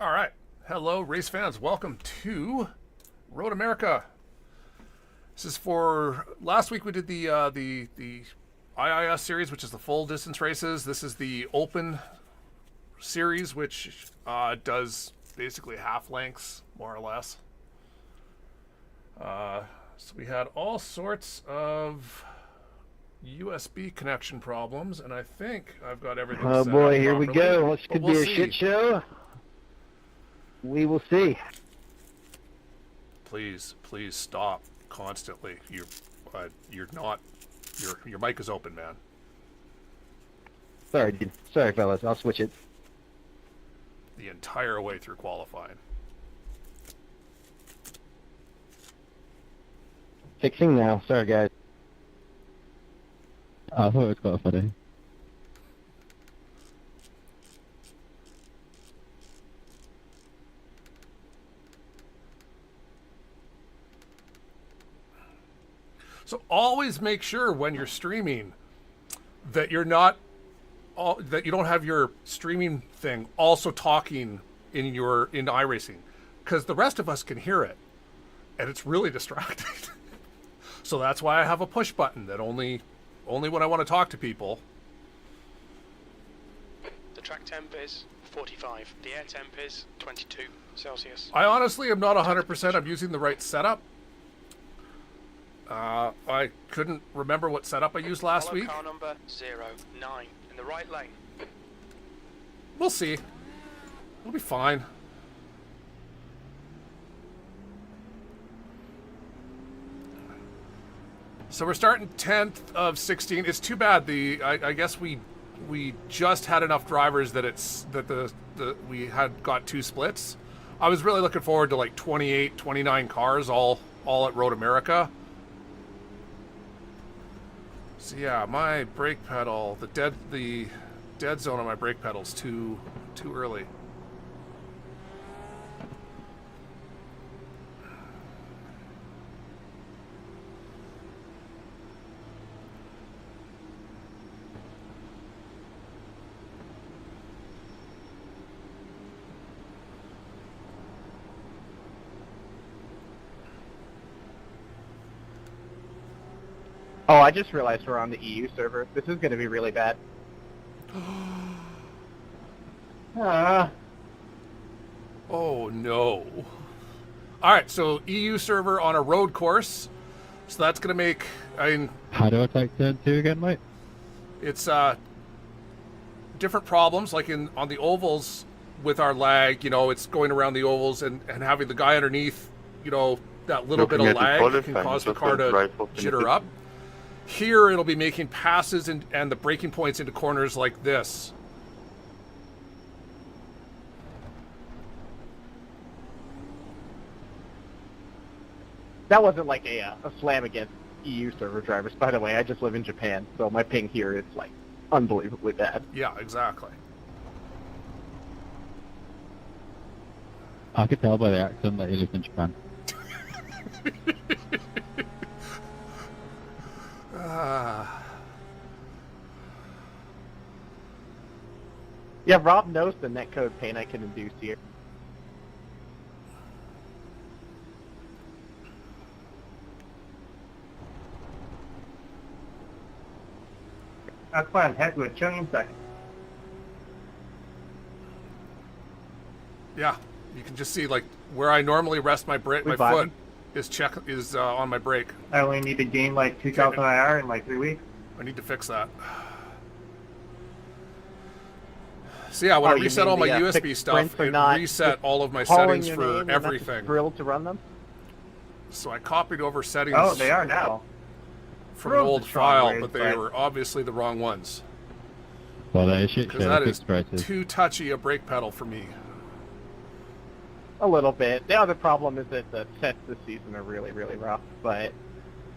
All right. Hello, race fans. Welcome to Road America. This is for last week. We did the IIS series, which is the full distance races. This is the open series, which does basically half lengths, more or less. So we had all sorts of USB connection problems, and I think I've got everything set up Oh boy, here we properly, go. This could but be we'll a see. shit show. We will see. Please stop constantly. You're not. Your mic is open, man. Sorry, dude. Sorry, fellas. I'll switch it. The entire way through qualifying. Fixing now. Sorry, guys. I thought it was quite funny. So always make sure when you're streaming that you're not that you don't have your streaming thing also talking in iRacing, because the rest of us can hear it, and it's really distracting. So that's why I have a push button that only when I want to talk to people. The track temp is 45. The air temp is 22 Celsius. I honestly am not 100% I'm using the right setup. I couldn't remember what setup I used last Follow week. car number 09 in the right lane. We'll see. We'll be fine. So we're starting 10th of 16. It's too bad. I guess we just had enough drivers that we had got two splits. I was really looking forward to like 28, 29 cars all at Road America. So yeah, my brake pedal, the dead zone on my brake pedal's too early. Oh, I just realized we're on the EU server. This is going to be really bad. Oh no. Alright, so EU server on a road course. So that's gonna make, How do I take turn 2 again, mate? it's different problems, like on the ovals with our lag, it's going around the ovals and having the guy underneath, that little bit of lag can cause the car to jitter up. Here it'll be making passes and the braking points into corners like this. That wasn't like a slam against EU server drivers, by the way. I just live in Japan, so my ping here is like unbelievably bad. Yeah, exactly. I could tell by the accent that he lives in Japan. Yeah, Rob knows the netcode pain I can induce here. That's why I'm head with turn second. Yeah, you can just see like where I normally rest my brake, my vibing? foot is on my brake. I only need to gain like 2,000 IR in like 3 weeks. I need to fix that. So yeah, when I you reset mean all my the, USB fixed stuff, sprint for it not reset all of my Calling settings your for name and not everything. thrilled to run them. So I copied over settings Oh, they are now. from an Thrilled old to strong file, words, but they but- were obviously the wrong ones. Well, that is shit Because show. that is Fixed races. too touchy a brake pedal for me. A little bit. The other problem is that the sets this season are really, really rough. But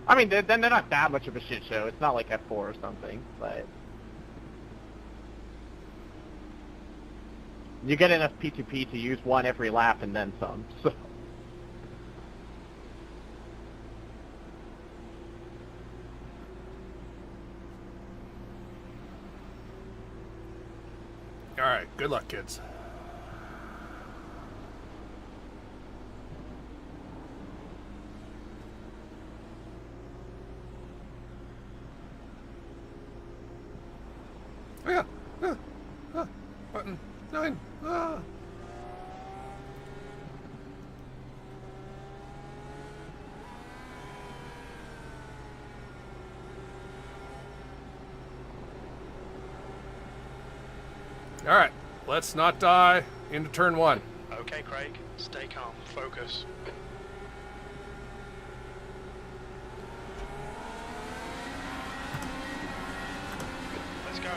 I mean, they're not that much of a shit show. It's not like F4 or something, but you get enough P2P to use one every lap and then some. So All right, good luck, kids. 9. Ah. All right, let's not die into turn 1. Okay, Craig. Stay calm. Focus. Let's go.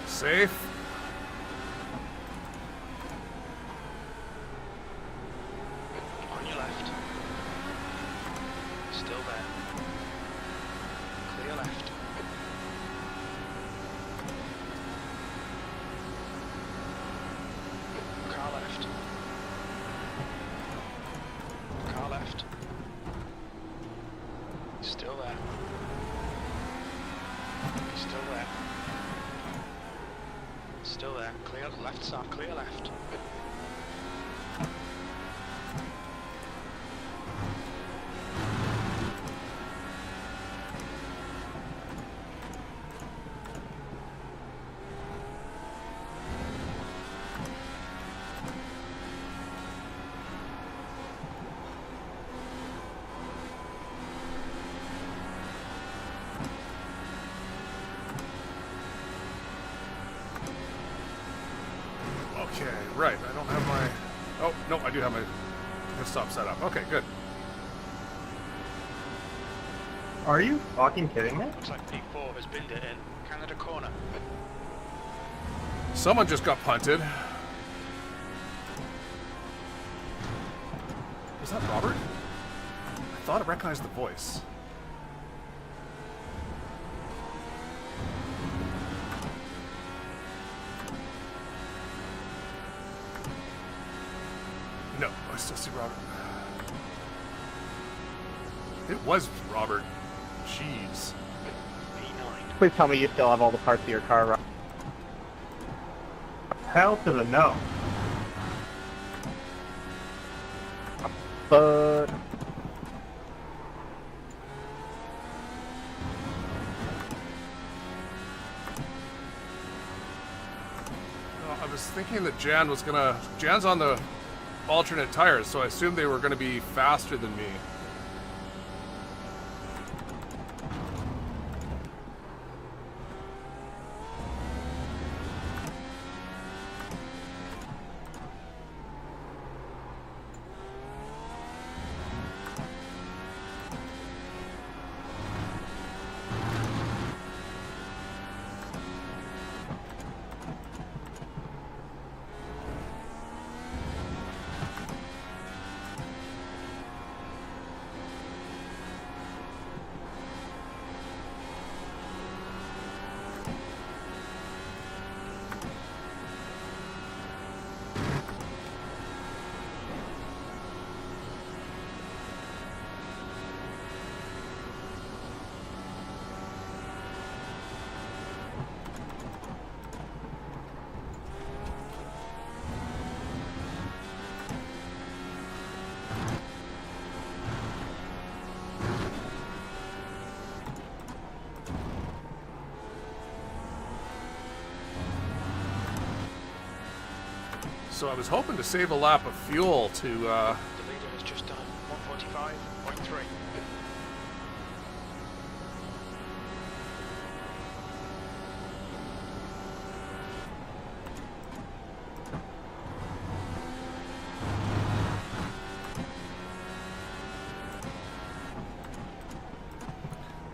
Safe. On your left. Still there. Clear left. Car left. Car left. Still there. Still there. Still there. Clear left side. Clear left. Okay, right. I don't have my... Oh, no, I do have my pit stop set up. Okay, good. Are you fucking kidding me? Looks like P4 has binned it in Canada corner. Someone just got punted. Was that Robert? I thought I recognized the voice. No, I still see Robert. It was Robert. Jeez. P9. Please tell me you still have all the parts of your car, Rob. Hell to the no. But I was thinking that Jan's on the alternate tires, so I assumed they were gonna be faster than me. So I was hoping to save a lap of fuel to, The leader has just done 145.3.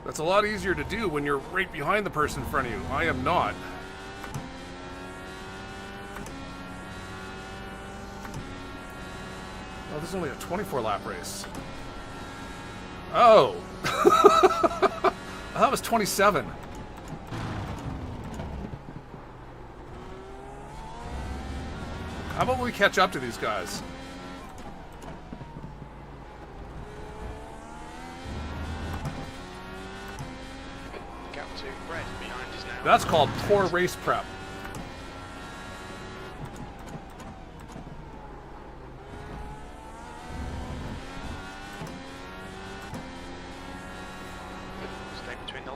That's a lot easier to do when you're right behind the person in front of you. I am not. Oh, this is only a 24 lap race. Oh. I thought it was 27. How about we catch up to these guys? Gap 2, Brett behind is now. That's called poor race prep.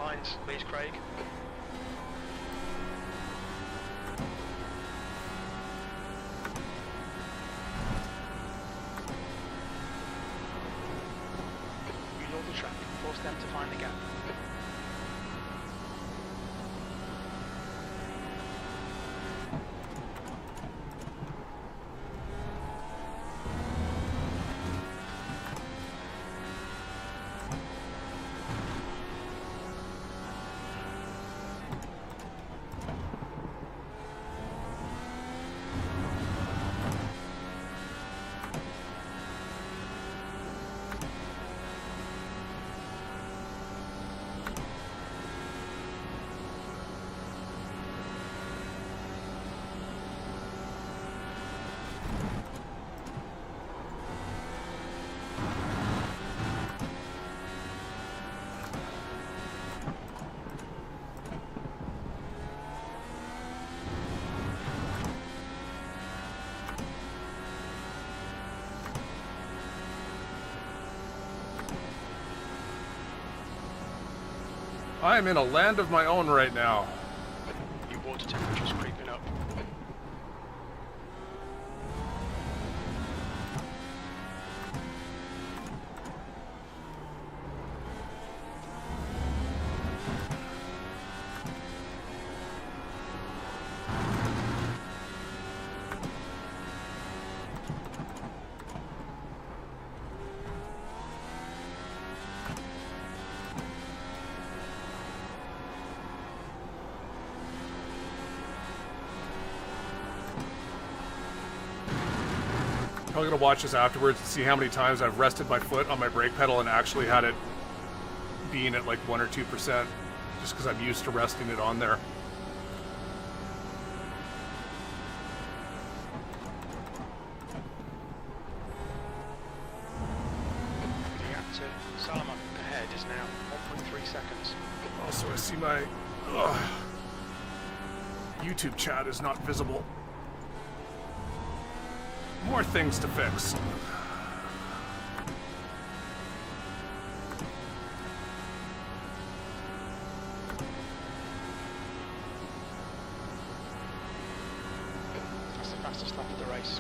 lines, please, Craig. Use all the track. Force them to find the gap. I am in a land of my own right now. Your water temperature's creeping up. Probably gonna watch this afterwards and see how many times I've rested my foot on my brake pedal and actually had it being at like 1 or 2%, just because I'm used to resting it on there. The gap to Salomon ahead is now 1.3 seconds. Also, I see my YouTube chat is not visible. More things to fix. That's the fastest lap of the race.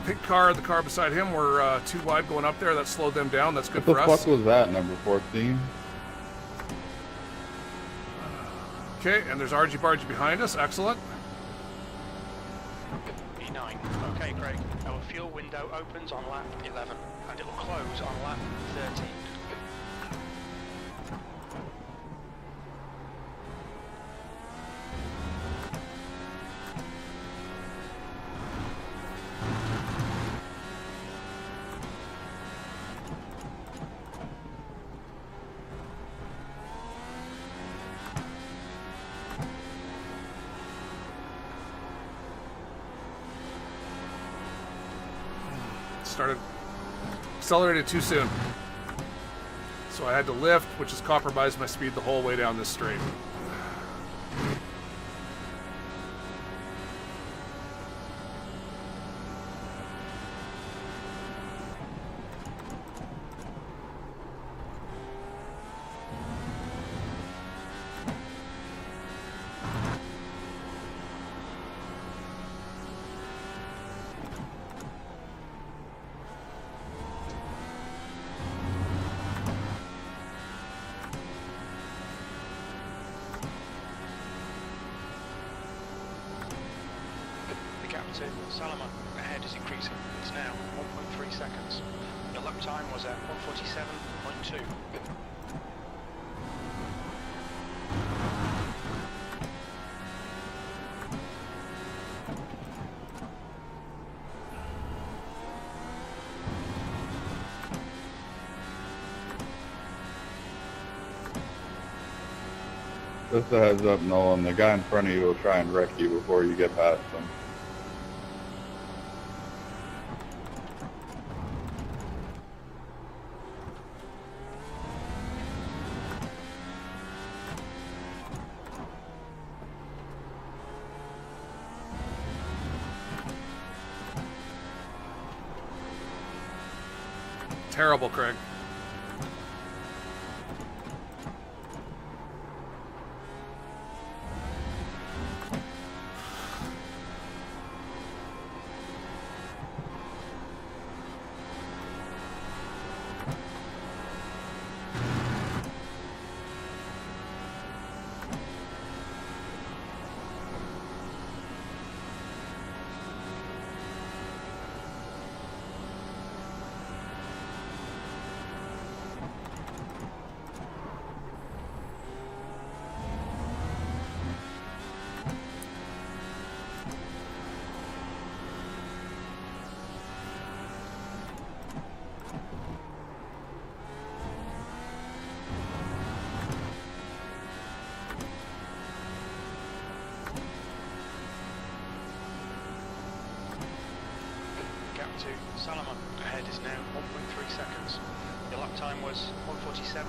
Pink car, the car beside him were too wide going up there. That slowed them down. That's good What for the us. fuck was that, number 14? Okay, and there's Argy Bargy behind us. Excellent. E9. Okay, Craig. Our fuel window opens on lap 11, and it will close on lap 13. Accelerated too soon. So I had to lift, which has compromised my speed the whole way down this straight. To Salomon ahead is increasing. It's now 1.3 seconds. The lap time was at 1:47.2. Just a heads up, Nolan, the guy in front of you will try and wreck you before you get past him. terrible, Craig. Gap to Salomon ahead is now 1.3 seconds. Your lap time was 1:47.1.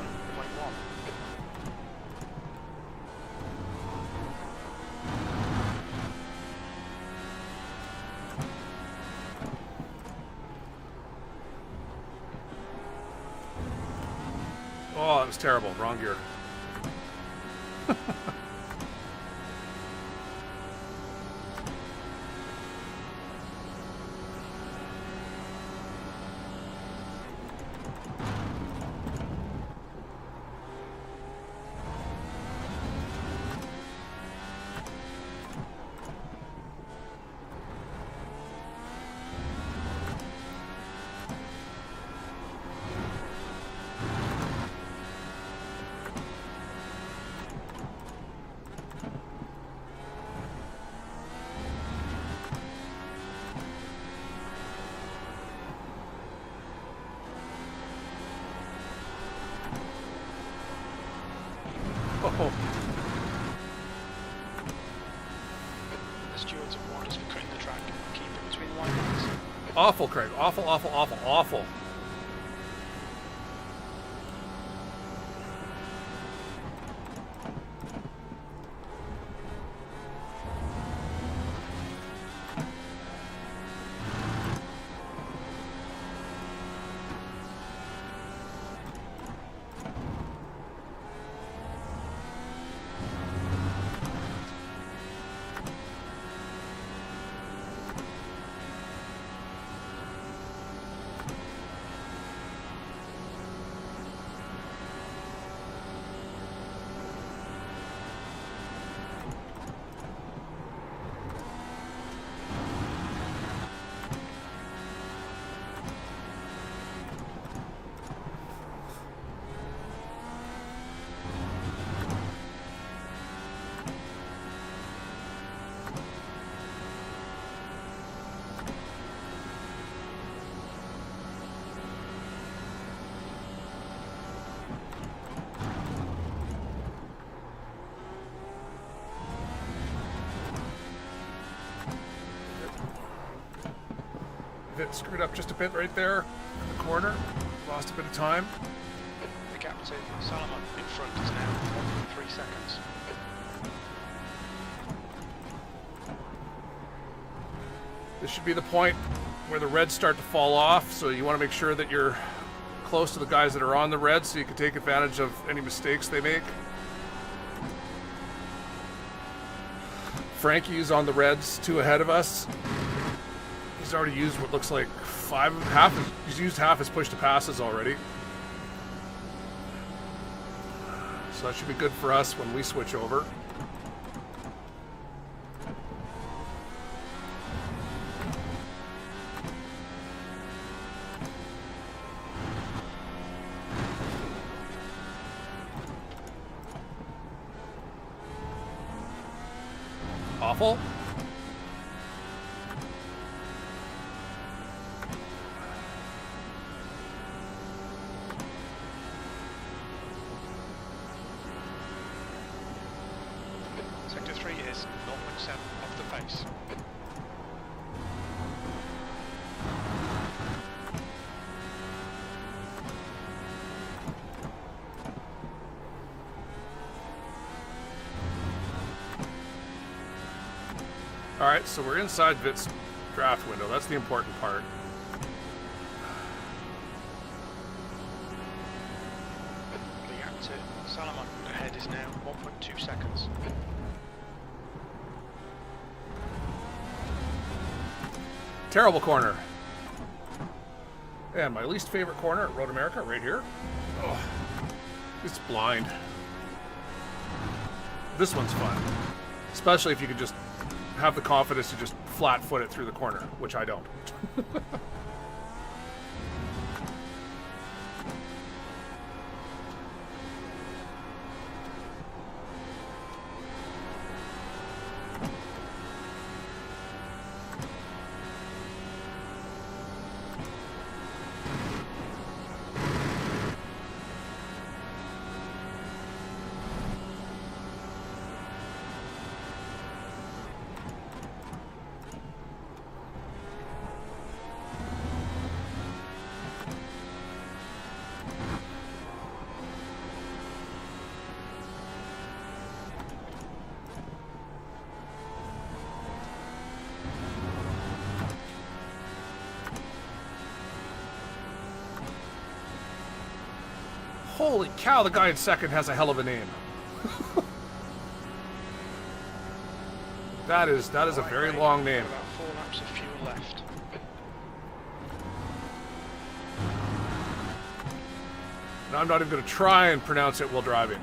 Oh, that was terrible. Wrong gear. Oh, The stewards have warned us for cutting the track. Keep it between white lines. awful, Craig. Awful, awful, awful, awful. Vit screwed up just a bit right there in the corner. Lost a bit of time. The gap to Salomon in front is now 1.3 seconds. This should be the point where the reds start to fall off, so you want to make sure that you're close to the guys that are on the reds so you can take advantage of any mistakes they make. Frankie's on the reds, 2 ahead of us. He's already used what looks like he's used half his push to passes already. So that should be good for us when we switch over. Awful. Sector 3 is 0.7 off the pace. Alright, so we're inside Vit's draft window. That's the important part. to Salomon. Ahead is now 1.2 seconds. Terrible corner. And my least favorite corner at Road America, right here. Oh, it's blind. This one's fun. Especially if you could just have the confidence to just flat foot it through the corner, which I don't. Holy cow, the guy in second has a hell of a name. That is a very long name. About 4 laps of fuel left. Now I'm not even going to try and pronounce it while driving.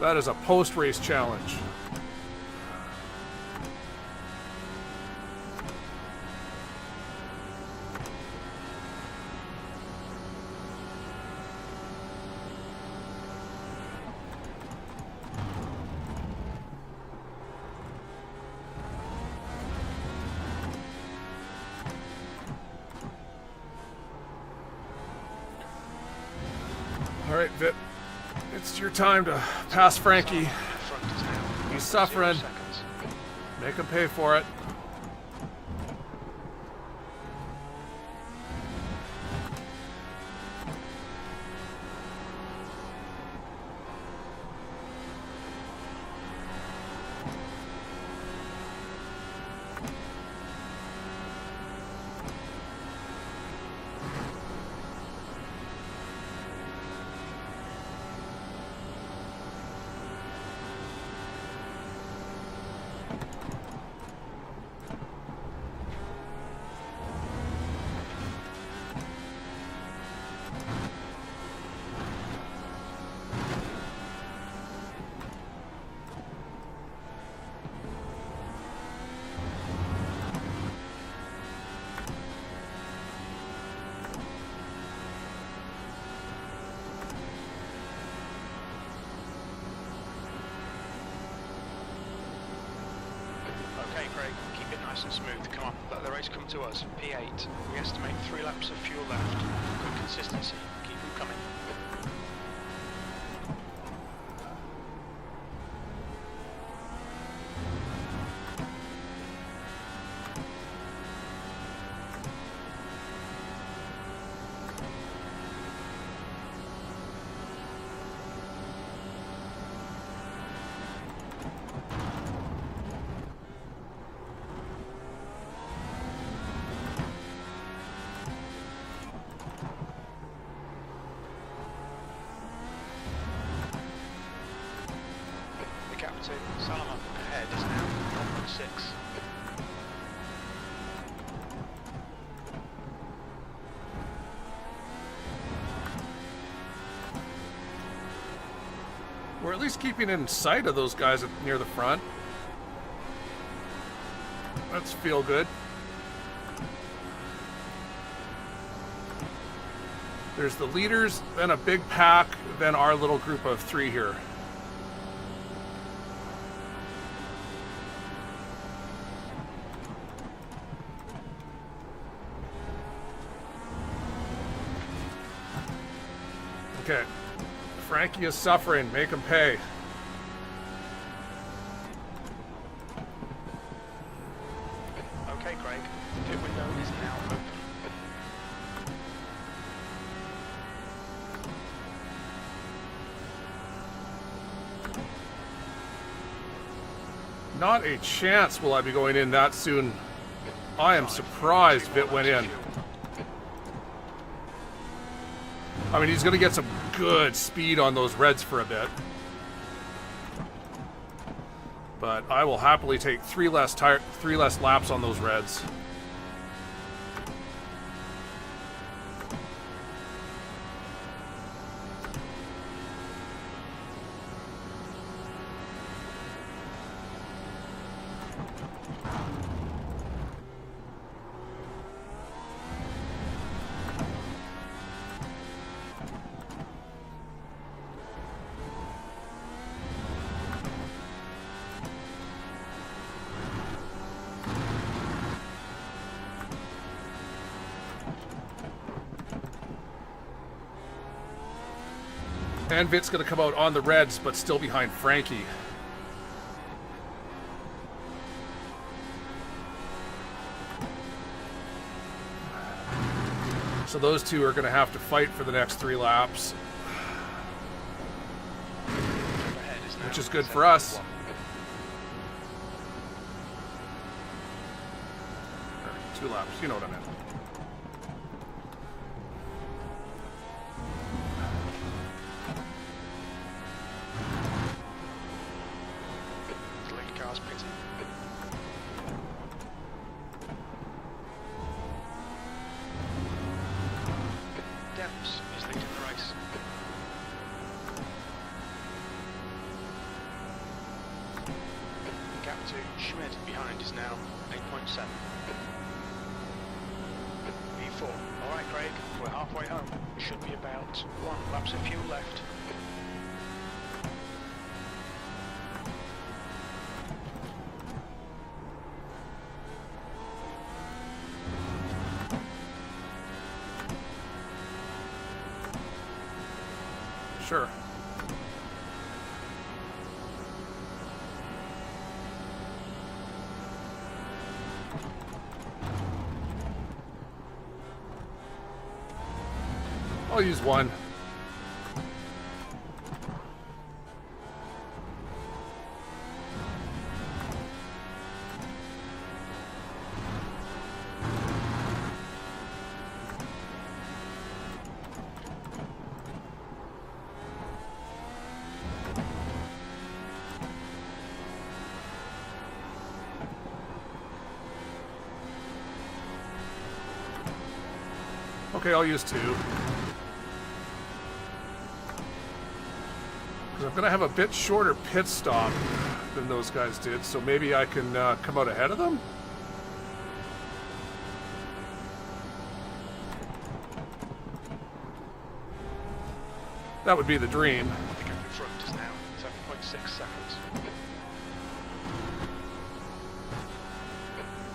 That is a post-race challenge. All right, Vit, it's your time to pass Frankie. Front is now He's 1.0 suffering. seconds. Make him pay for it. Okay, Craig, keep it nice and smooth. Come on, let the race come to us. P8. We estimate 3 laps of fuel left. Good consistency. Keep them coming. Salomon ahead is now 1.6. We're at least keeping in sight of those guys near the front. Let's feel good. There's the leaders, then a big pack, then our little group of 3 here. Okay, Frankie is suffering. Make him pay. Okay, Craig. The pit window is now open. Not a chance will I be going in that soon. I am surprised Vit went in. I mean, he's going to get some good speed on those reds for a bit. But I will happily take three less laps on those reds. And Vit's going to come out on the reds, but still behind Frankie. So those two are going to have to fight for the next 3 laps. Which is good for us. Or 2 laps, you know what I meant. Sure. I'll use one. Okay, I'll use 2. Because I'm going to have a bit shorter pit stop than those guys did, so maybe I can come out ahead of them? That would be the dream. The gap in front is now 7.6 seconds.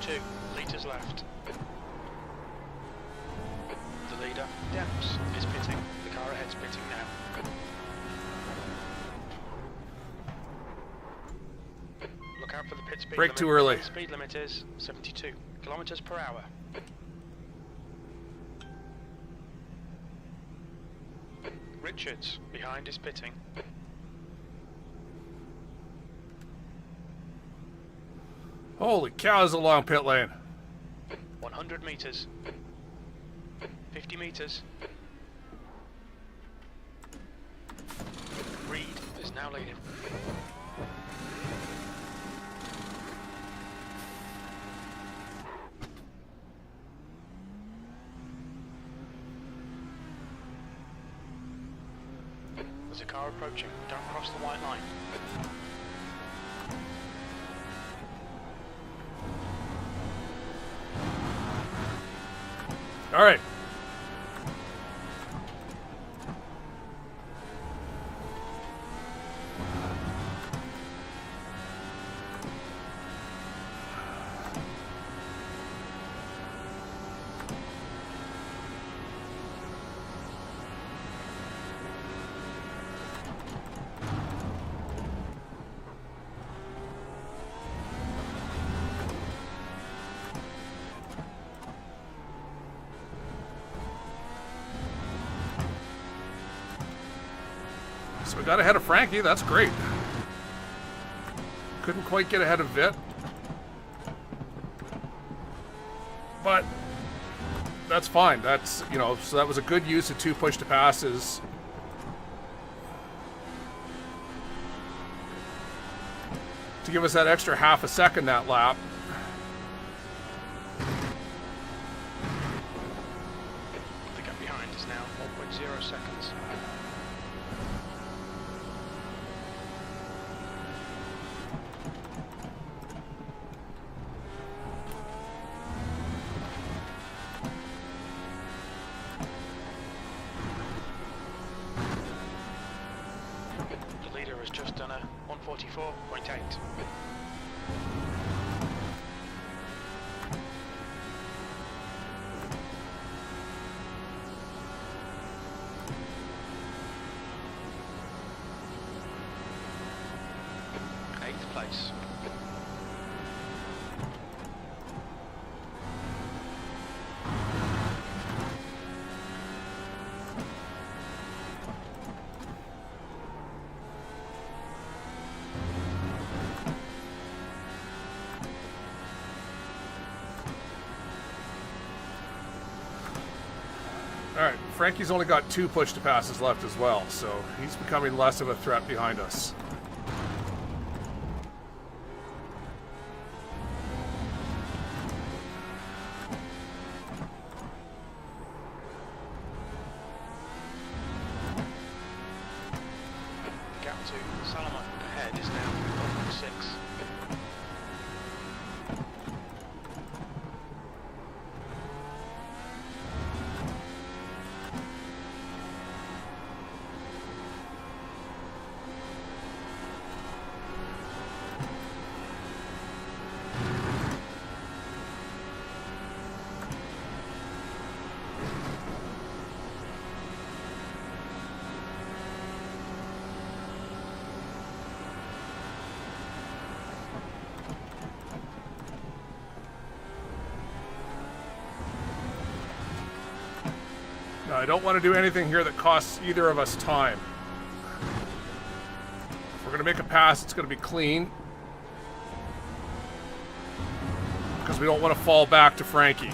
2 litres left. The leader, Demps, is pitting. The car ahead's pitting now. Look out for the pit speed Brake limit. too early. The speed limit is 72 kilometers per hour. Richards, behind, is pitting. Holy cow, there's a long pit lane. 100 meters. 50 meters. Reed is now leading. There's a car approaching. Don't cross the white line. All right. So we got ahead of Frankie, that's great. Couldn't quite get ahead of Vit. But that's fine. That's, you know, so that was a good use of 2 push to passes. To give us that extra half a second that lap. The gap behind is now 1.0 seconds. The leader has just done a 144.8. Eighth place. Alright, Frankie's only got 2 push to passes left as well, so he's becoming less of a threat behind us. The gap to Salama ahead is now 1.6. Now, I don't want to do anything here that costs either of us time. If we're going to make a pass, it's going to be clean. Because we don't want to fall back to Frankie.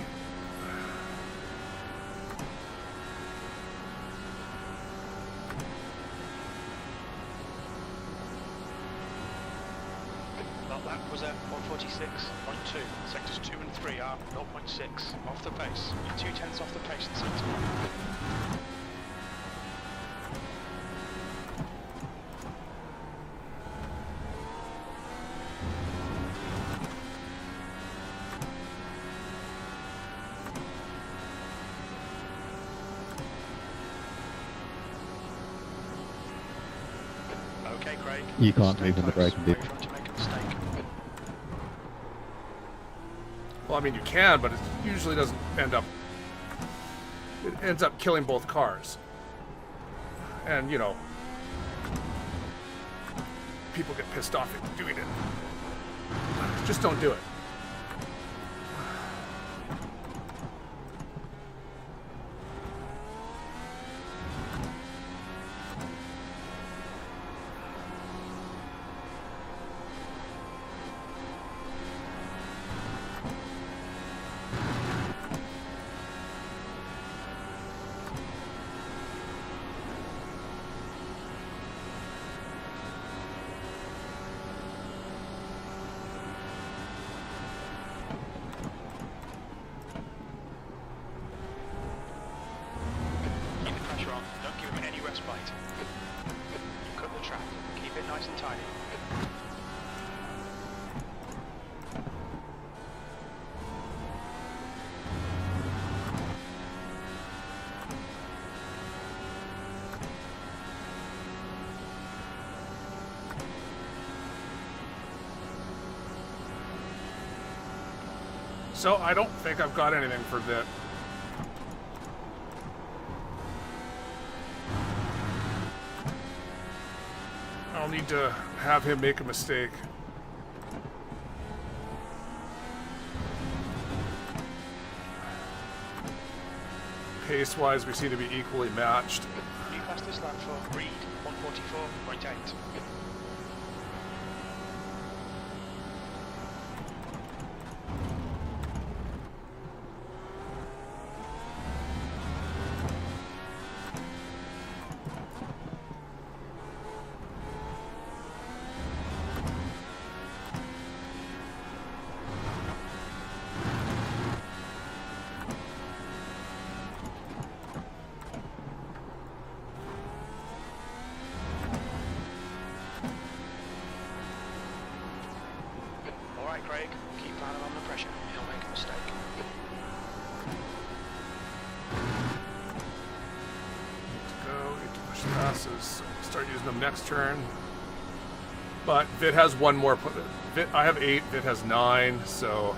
That lap was at 146.2. Sectors 2 and 3 are 0.6 off the pace. You're 0.2 off the pace in sector 1. Okay, Craig. You can't Stay move in the close. braking, dude. Wait for him to make a mistake. Well, I mean, you can, but it usually doesn't end up... It ends up killing both cars. And, you know... People get pissed off at doing it. Just don't do it. Keep the pressure on. Don't give him any respite. You cut the track. Keep it nice and tidy. So, I don't think I've got anything for that. I'll need to have him make a mistake. Pace-wise, we seem to be equally matched. New fastest lap for Reed, 144.8. those. Start using them next turn. But Vit has one more. I have 8. Vit has 9. So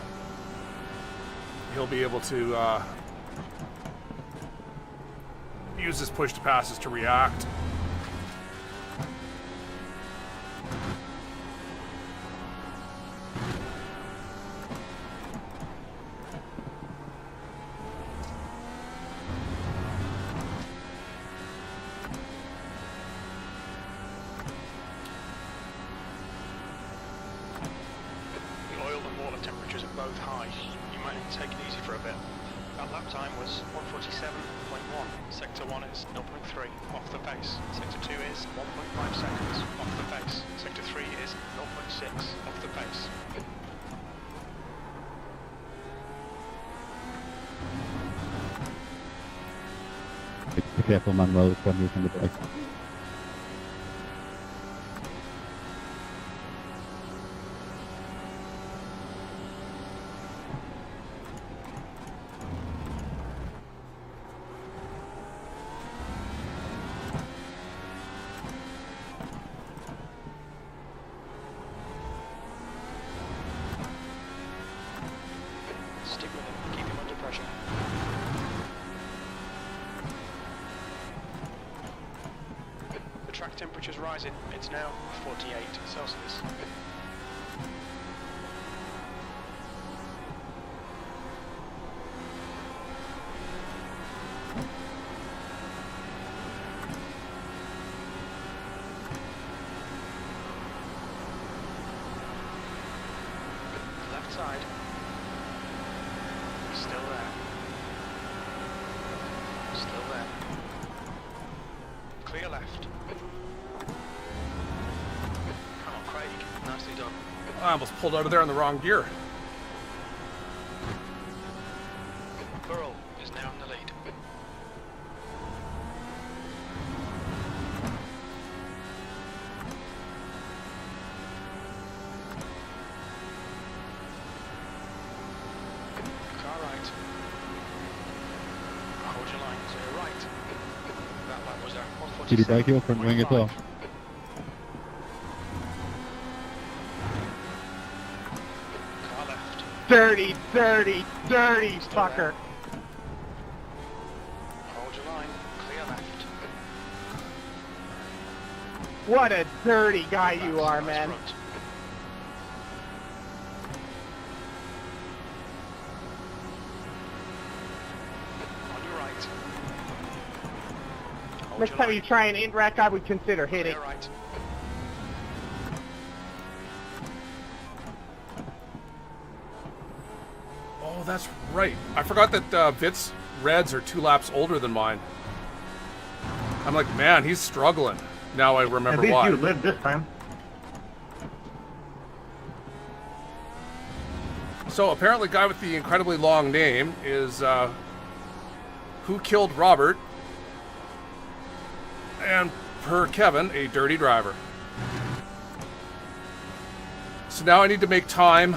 he'll be able to use his push to passes to react. The oil and water temperatures are both high. You might need to take it easy for a bit. Our lap time was 1:47.1. Sector 1 is 0.3 off the pace. Sector 2 is 1.5 seconds off the pace. Sector 3 is 0.6 off the pace. Be careful, man, while it's using the brake. Stick with him, keep him under pressure. The track temperature's rising. It's now 48 Celsius. Left side. Still there. Still there. Clear left. Come on, Craig. Nicely done. I almost pulled out of there in the wrong gear. Burrell is now in the lead. Car right. Hold your line to your right. That lap was at 1:47. Did you break your front wing as well? Car left. Dirty, dirty, dirty Still there. fucker. Hold your line. Clear left. What a dirty guy you Laps are, nice man. front. On your right. Hold Next your time line. you try an in-rack, I would consider hitting. Clear right. Oh, that's right. I forgot that Vit's reds are 2 laps older than mine. I'm like, man, he's struggling. Now I At remember least why. you lived this time. So apparently, the guy with the incredibly long name is Who Killed Robert, and per Kevin, a dirty driver. So now I need to make time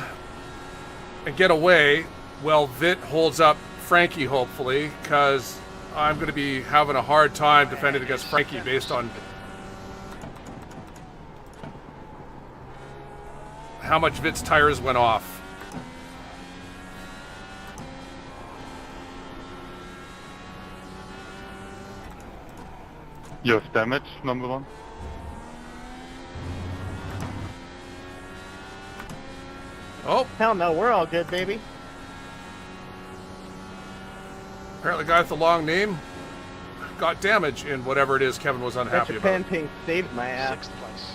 and get away while Vit holds up Frankie, hopefully, because I'm going to be having a hard time defending against Frankie based on how much Vit's tires went off. You have damage, number 1? Oh, Hell no, we're all good, baby. apparently the guy with the long name got damage in whatever it is Kevin was That unhappy Japan about. thing saved my ass. 6th place.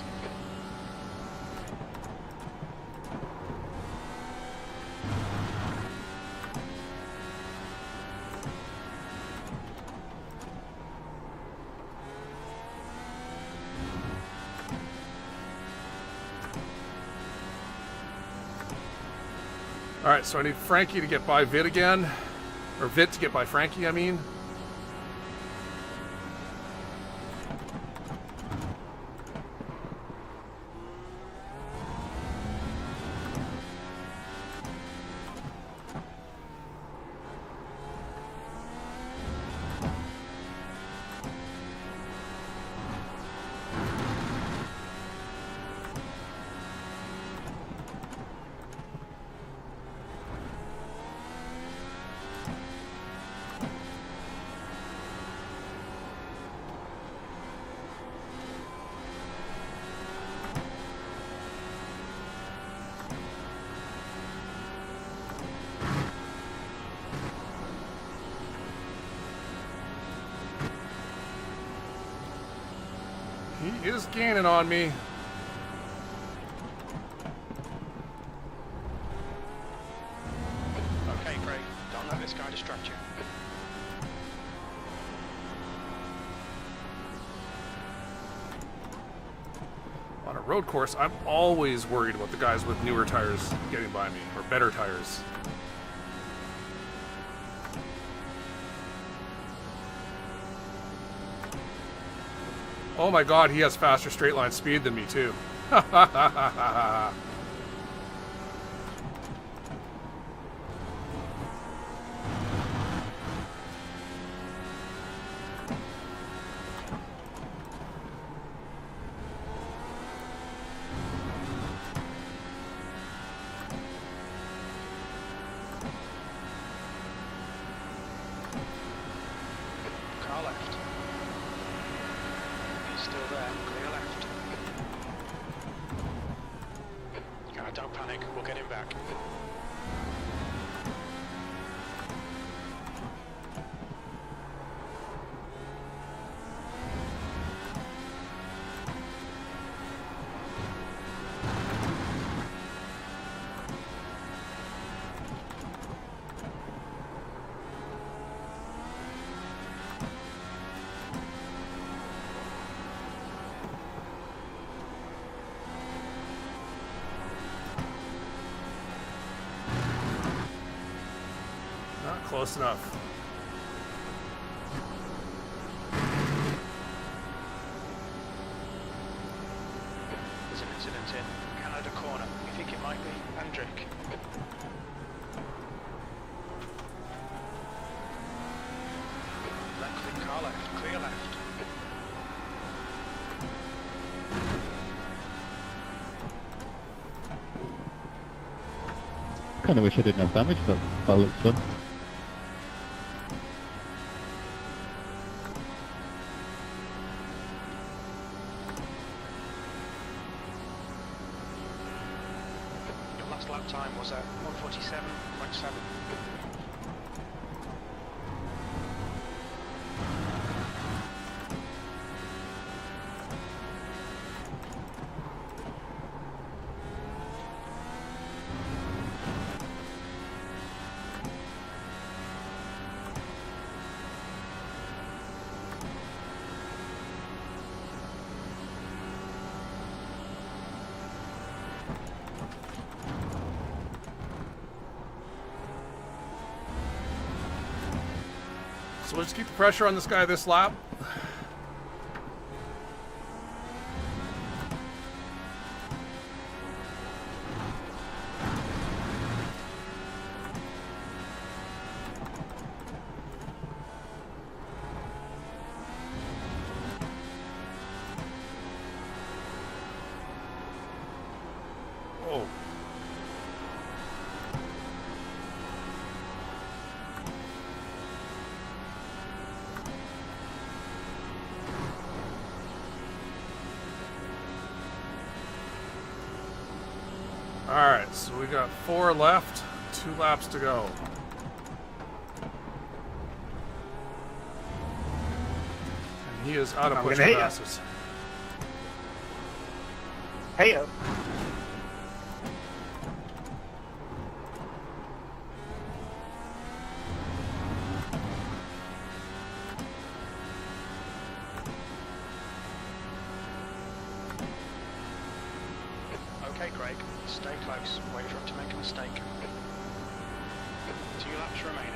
Alright, so I need Frankie to get by Vit again. Or Vit to get by Frankie, I mean. He is gaining on me. Okay, Craig, don't let this guy distract you. On a road course, I'm always worried about the guys with newer tires getting by me, or better tires. Oh my god, he has faster straight line speed than me too. Ha ha ha ha ha. Car left. He's still there. Clear left. Don't panic. We'll get him back. Not close enough. There's an incident in Canada Corner. You think it might be Andrick? Left, car left, clear left. Kind of wish I didn't have damage, but well, it's done. Your last lap time was at 1:47.7. So we'll just keep the pressure on this guy this lap. Oh. Alright, so we got 4 left, 2 laps to go. And he is out of I'm push gonna hit ya. passes. Hey-o. Okay, Craig, stay close. Wait for him to make a mistake. 2 laps remaining.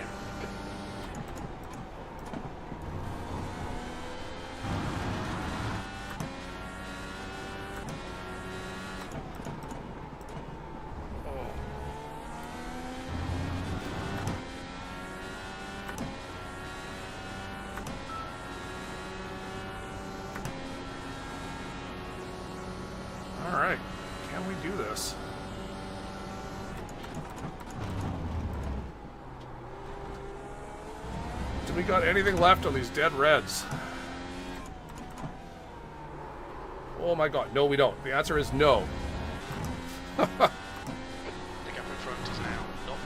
Alright, can we do this? Do we got anything left on these dead reds? Oh my god, no we don't. The answer is no. The gap in front is now 0.8.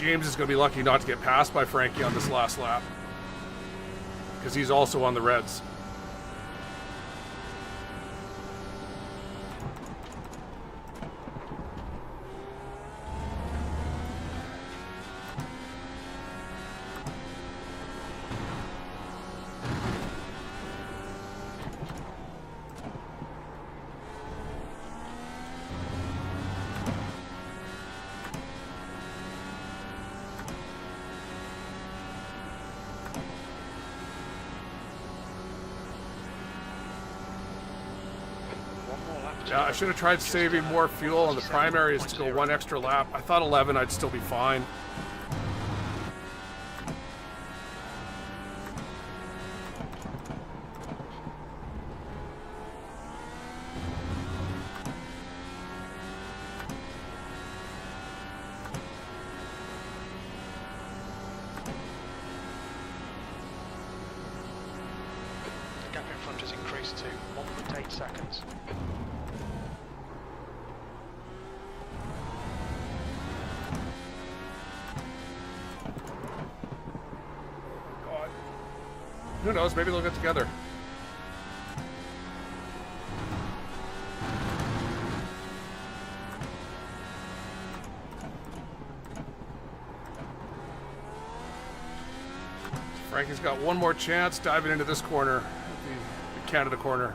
James is going to be lucky not to get passed by Frankie on this last lap. Because he's also on the Reds. Yeah, I should have tried saving more fuel on the primaries to go one extra lap. I thought 11 I'd still be fine. The gap in front has increased to 1.8 seconds. God. Who knows? Maybe they'll get together. Frankie's got one more chance diving into this corner, the Canada corner.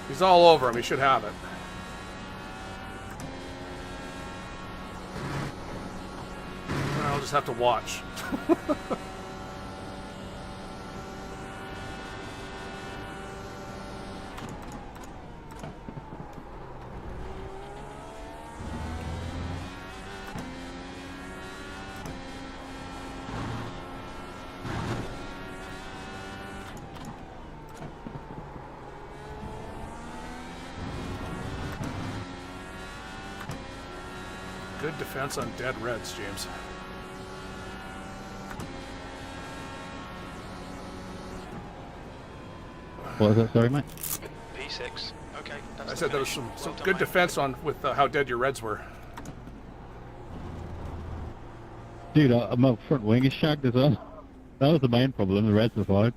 He's all over him. He should have it. I'll just have to watch. Good defense on dead Reds, James. What was that? Sorry, mate. P6. Okay. That's I the said there was finish. some Well done, good mate. defense on with how dead your Reds were. Dude, my front wing is shagged as well. That was the main problem. The Reds were fine.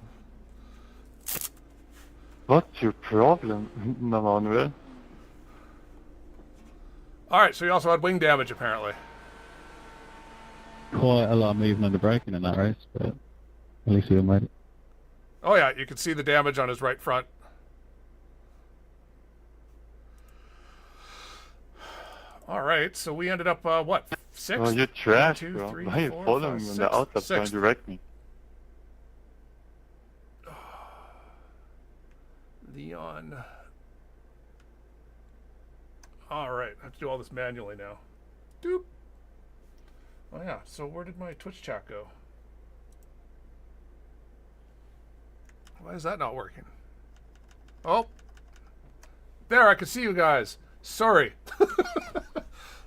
What's your problem, Manuel? All right, so you also had wing damage apparently. Quite a lot of movement on the braking in that race, but at least we made it. Oh yeah, you can see the damage on his right front. All right, so we ended up what, sixth? Oh, you're trash, 1, 2, bro. 3, Why are you 4, following 5, me on the outside trying sixth. to wreck me? Leon. All right, I have to do all this manually now. Doop. Oh yeah, so where did my Twitch chat go? Why is that not working? Oh. There, I can see you guys. Sorry.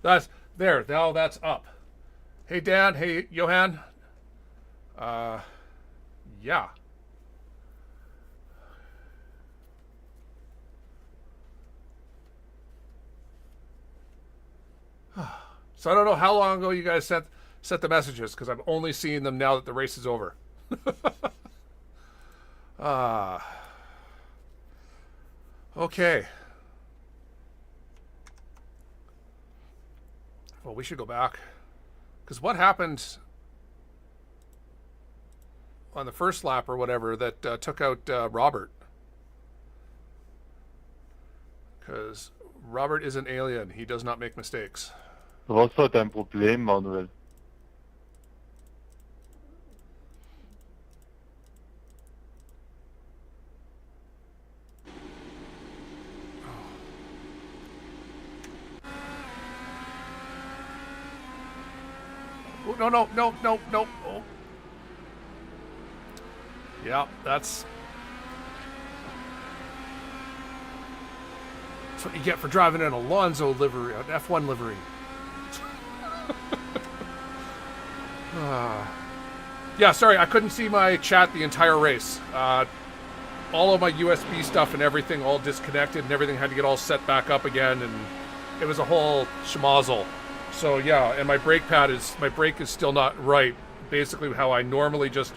That's there. Now that's up. Hey Dan, hey Johan. Yeah. So I don't know how long ago you guys sent the messages because I'm only seeing them now that the race is over. Okay. Well, we should go back because what happened on the first lap or whatever that took out Robert? Because Robert is an alien. He does not make mistakes. Was war dein Problem, Manuel? Oh, no, no, no, no, no. Oh. Yeah, that's what you get for driving an Alonso livery, an F1 livery. Yeah, sorry, I couldn't see my chat the entire race. All of my USB stuff and everything all disconnected and everything had to get all set back up again, and It was a whole schmozzle. So yeah, and my brake is still not right. Basically how I normally just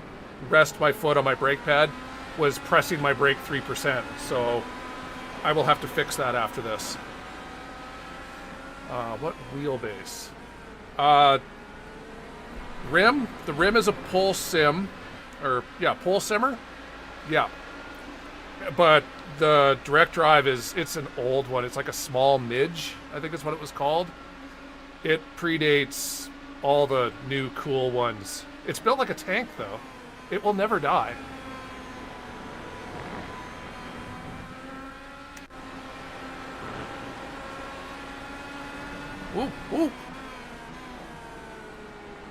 rest my foot on my brake pad was pressing my brake 3%. So I will have to fix that after this. What wheelbase? Rim. The rim is a pull sim. Pull simmer? Yeah. But the direct drive it's an old one. It's like a small midge, I think is what it was called. It predates all the new cool ones. It's built like a tank, though. It will never die. Ooh, ooh.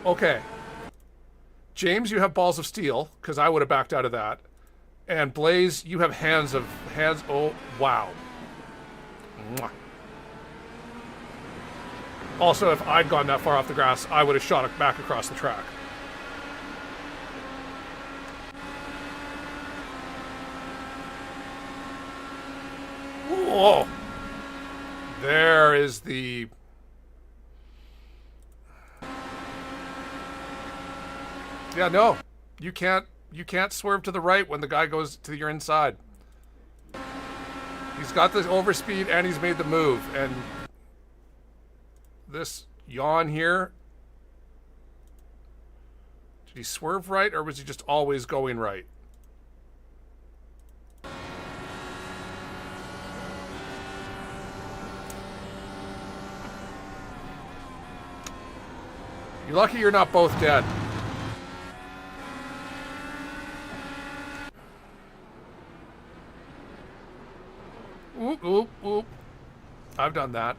Okay. James, you have balls of steel, because I would have backed out of that. And Blaze, you have hands. Oh, wow. Mwah. Also, if I'd gone that far off the grass, I would have shot it back across the track. Whoa. There is the... Yeah, no. You can't swerve to the right when the guy goes to your inside. He's got this overspeed and he's made the move. And this yawn here. Did he swerve right or was he just always going right? You're lucky you're not both dead. Oop, oop, oop. I've done that.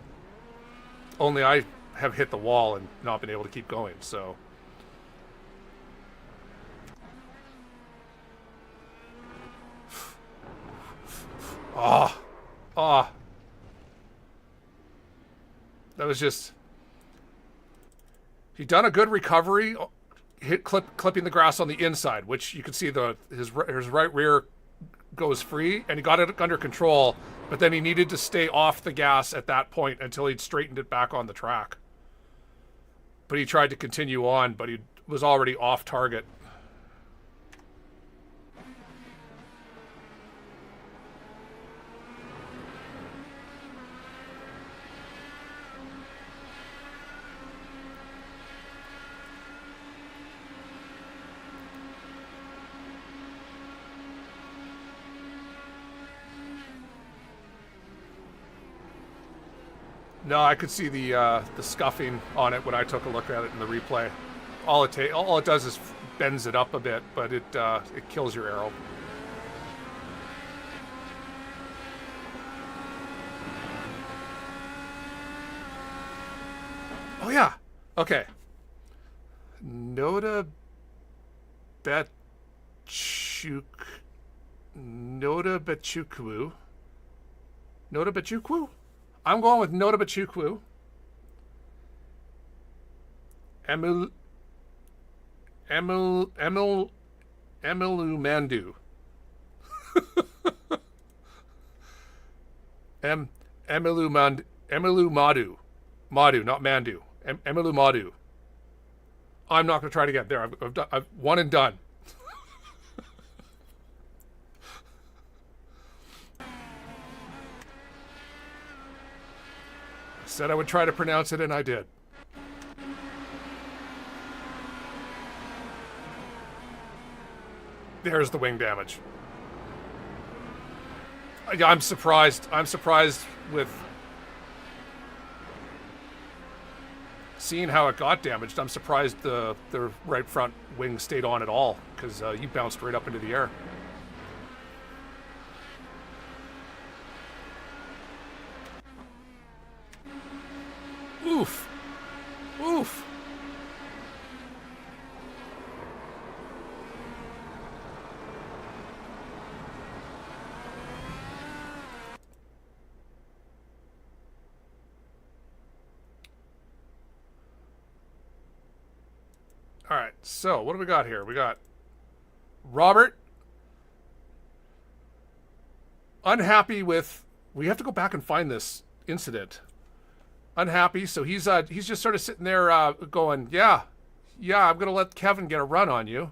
Only I have hit the wall and not been able to keep going, so. Ah. Ah. That was just... He done a good recovery, clipping the grass on the inside, which you can see his right rear goes free, and he got it under control, but then he needed to stay off the gas at that point until he'd straightened it back on the track. But he tried to continue on, but he was already off target. No, I could see the scuffing on it when I took a look at it in the replay. All it does is bends it up a bit, but it kills your aero. Oh yeah. Okay. Noda Bechukwu. I'm going with Noda Bechukwu. Emilu Mandu. Emilu Madu. Madu, not Mandu. Emilu Madu. I'm not going to try it again. There, I've one and done. Said I would try to pronounce it, and I did. There's the wing damage. I'm surprised. I'm surprised with seeing how it got damaged. I'm surprised the right front wing stayed on at all, because you bounced right up into the air. Oof. Oof. All right, so what do we got here? We got Robert. Unhappy with... We have to go back and find this incident. unhappy. So he's just sort of sitting there going, yeah, I'm gonna let Kevin get a run on you.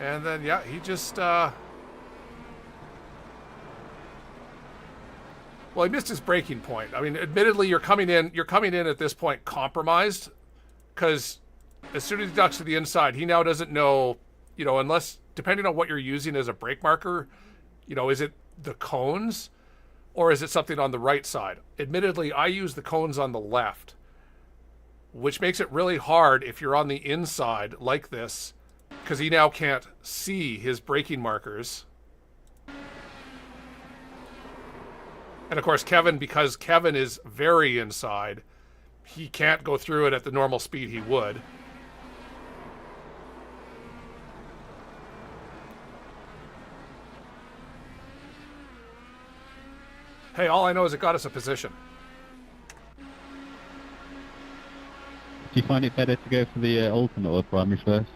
And then yeah, he just well, he missed his breaking point. I mean, admittedly, you're coming in at this point compromised, because as soon as he ducks to the inside, he now doesn't know, unless, depending on what you're using as a brake marker, is it the cones or is it something on the right side? Admittedly, I use the cones on the left, which makes it really hard if you're on the inside like this, because he now can't see his braking markers. And of course, because Kevin is very inside, he can't go through it at the normal speed he would. Hey, all I know is it got us a position. Do you find it better to go for the alternate or primary first?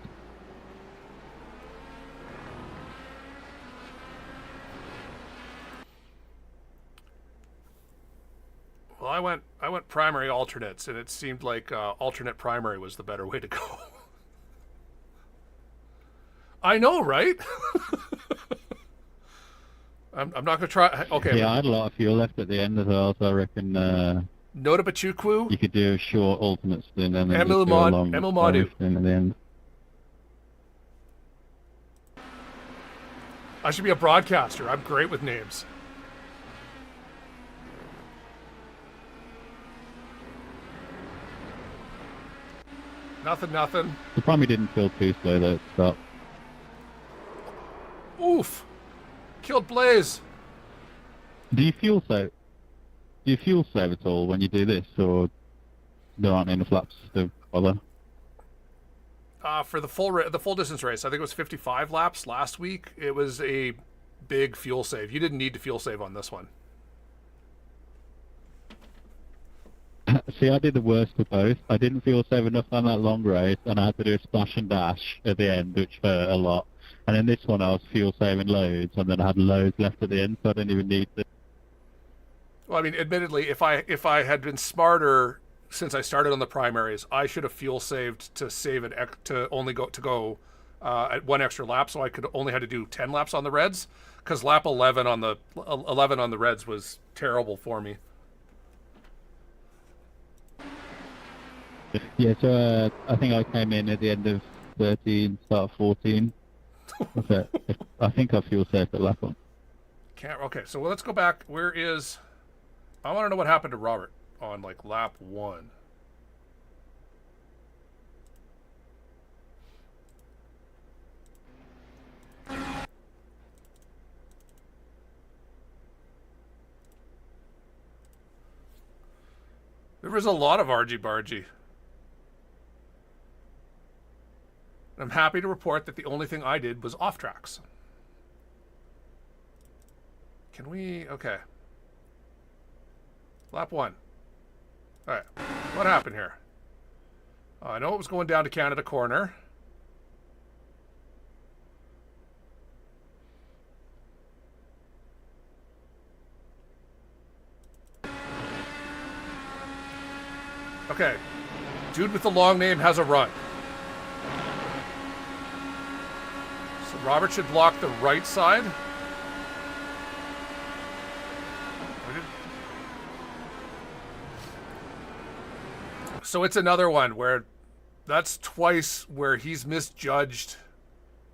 Well, I went primary alternates, and it seemed like alternate primary was the better way to go. I know, right? I'm not going to try. Okay. Yeah, I had a lot of fuel left at the end as well, so I reckon Nota Bachukwu. you could do a short alternate spin and then just Emil go along Madu. spin at the end. I should be a broadcaster. I'm great with names. Nothing. The primary didn't feel too slow though at the start. Oof. Killed Blaze. Do you fuel save? Do you fuel save at all when you do this, or there aren't enough laps to bother? For the full distance race, I think it was 55 laps last week. It was a big fuel save. You didn't need to fuel save on this one. See, I did the worst of both. I didn't fuel save enough on that long race, and I had to do a splash and dash at the end, which hurt a lot. And in this one, I was fuel saving loads, and then I had loads left at the end, so I didn't even need to. Well, I mean, admittedly, if I had been smarter since I started on the primaries, I should have fuel saved to save it to only go at one extra lap, so I could only had to do 10 laps on the Reds, because lap 11 on the Reds was terrible for me. Yeah, so I think I came in at the end of 13, start of 14. Okay. I think I fuel saved at lap 1. Okay, so let's go back. I want to know what happened to Robert on like lap 1. There was a lot of argy-bargy. I'm happy to report that the only thing I did was off tracks. Can we... Okay. Lap 1. Alright. What happened here? I know it was going down to Canada Corner. Okay. Dude with the long name has a run. So Robert should block the right side. So it's another one where that's twice where he's misjudged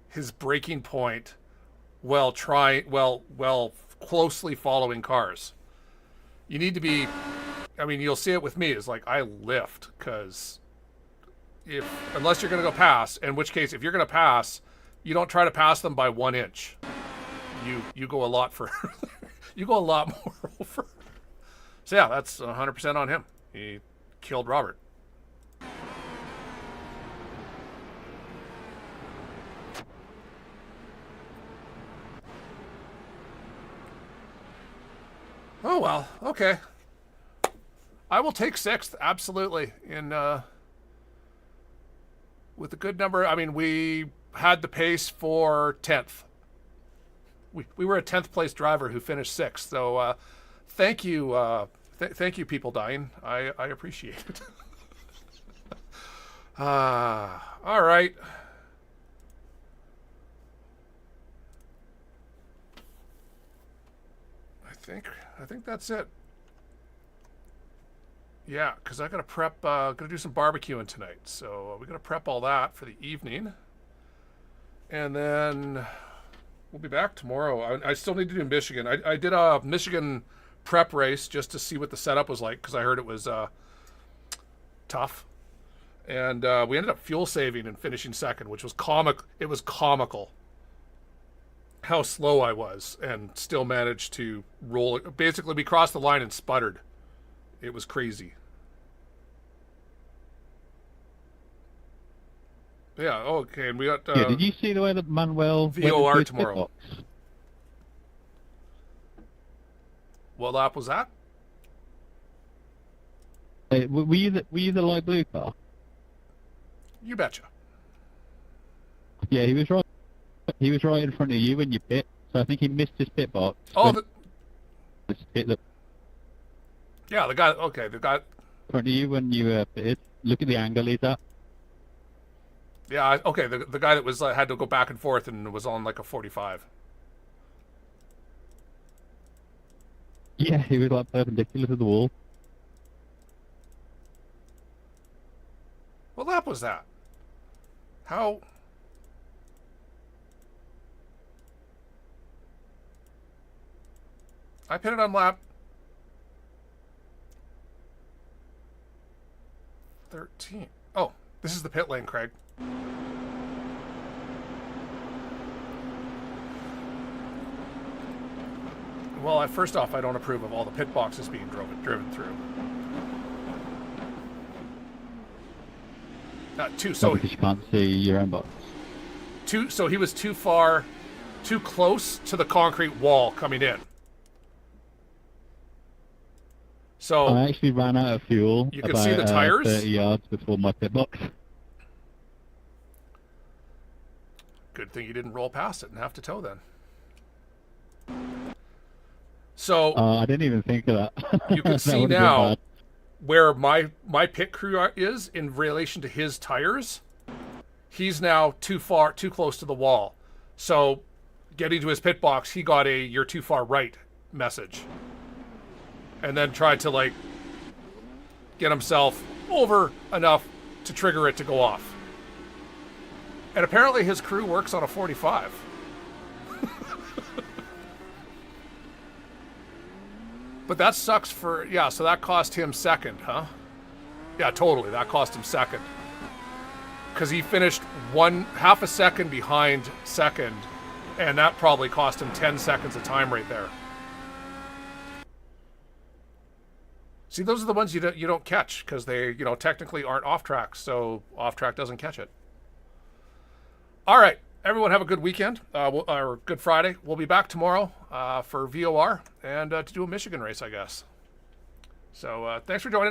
his braking point while closely following cars. You need to be, I mean, you'll see it with me, is like I lift, because unless you're going to go pass, in which case if you're going to pass, you don't try to pass them by 1 inch. You go a lot for you go a lot more over. So yeah, that's 100% on him. He killed Robert. Oh well, okay. I will take 6th, absolutely. With a good number. I mean, we had the pace for 10th. we were a 10th place driver who finished 6th. So thank you, thank you, people dying. I appreciate it. All right. I think that's it. Yeah, because I gotta prep. Gonna do some barbecuing tonight, so we gotta prep all that for the evening, and then we'll be back tomorrow. I still need to do Michigan. I did a Michigan prep race just to see what the setup was like because I heard it was tough, and we ended up fuel saving and finishing second, which was comic. It was comical how slow I was and still managed to roll it. Basically, we crossed the line and sputtered. It was crazy. Yeah, okay, and we got... yeah, did you see the way that Manuel VOR went tomorrow. tomorrow? What lap was that? Hey, were you the light blue car? You betcha. Yeah, he was right. He was right in front of you when you pit, so I think he missed his pit box. Oh, Yeah, the guy... Okay, the guy... in front of you when you pitted. Look at the angle he's at. Yeah, okay, the guy that was had to go back and forth and was on like a 45. Yeah, he was like perpendicular to the wall. What lap was that? How... I pitted on lap 13. Oh, this is the pit lane, Craig. Well, first off, I don't approve of all the pit boxes being driven through. So because you can't see your own box. So he was too close to the concrete wall coming in. So I actually ran out of fuel. You can see the tires? 30 yards before my pit box. Good thing you didn't roll past it and have to tow then. So I didn't even think of that. You can That see would've been now bad. where my pit crew is in relation to his tires. He's now too close to the wall. So getting to his pit box, he got a "you're too far right" message. And then tried to like get himself over enough to trigger it to go off. And apparently his crew works on a 45. But that sucks for, yeah, so that cost him second, huh? Yeah, totally, that cost him second. Because he finished half a second behind second, and that probably cost him 10 seconds of time right there. See, those are the ones you don't catch because they, technically aren't off track, so off track doesn't catch it. All right, everyone have a good weekend, or Good Friday. We'll be back tomorrow for VOR and to do a Michigan race, I guess. So thanks for joining us.